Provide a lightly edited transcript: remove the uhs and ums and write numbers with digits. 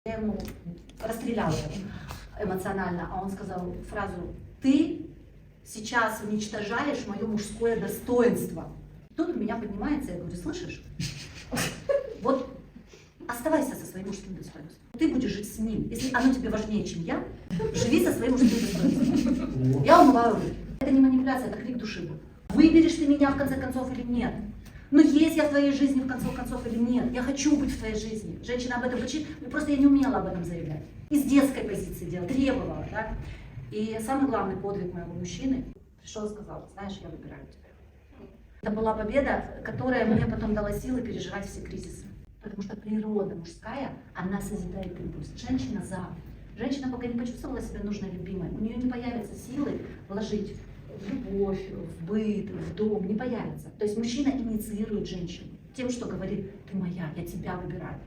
Я ему расстреляла эмоционально, а он сказал фразу: «Ты сейчас уничтожаешь мое мужское достоинство». Тут у меня поднимается, я говорю: слышишь? Вот оставайся со своим мужским достоинством. Ты будешь жить с ним. Если оно тебе важнее, чем я, живи со своим мужским достоинством. Я умываю руки. Это не манипуляция, это крик души был. Выберешь ты меня в конце концов или нет? Но есть я в твоей жизни в конце концов или нет? Я хочу быть в твоей жизни. Женщина об этом кричит, просто я не умела об этом заявлять. Из детской позиции делала, требовала, да? И самый главный подвиг моего мужчины пришел и сказал: знаешь, я выбираю тебя. Это была победа, которая мне потом дала силы переживать все кризисы. Потому что природа мужская, она созидает импульс. Женщина за. Женщина, пока не почувствовала себя нужной, любимой, у нее не появятся силы вложить в любовь, в быт, в дом, не появится. То есть мужчина инициирует женщину тем, что говорит: ты моя, я тебя выбираю.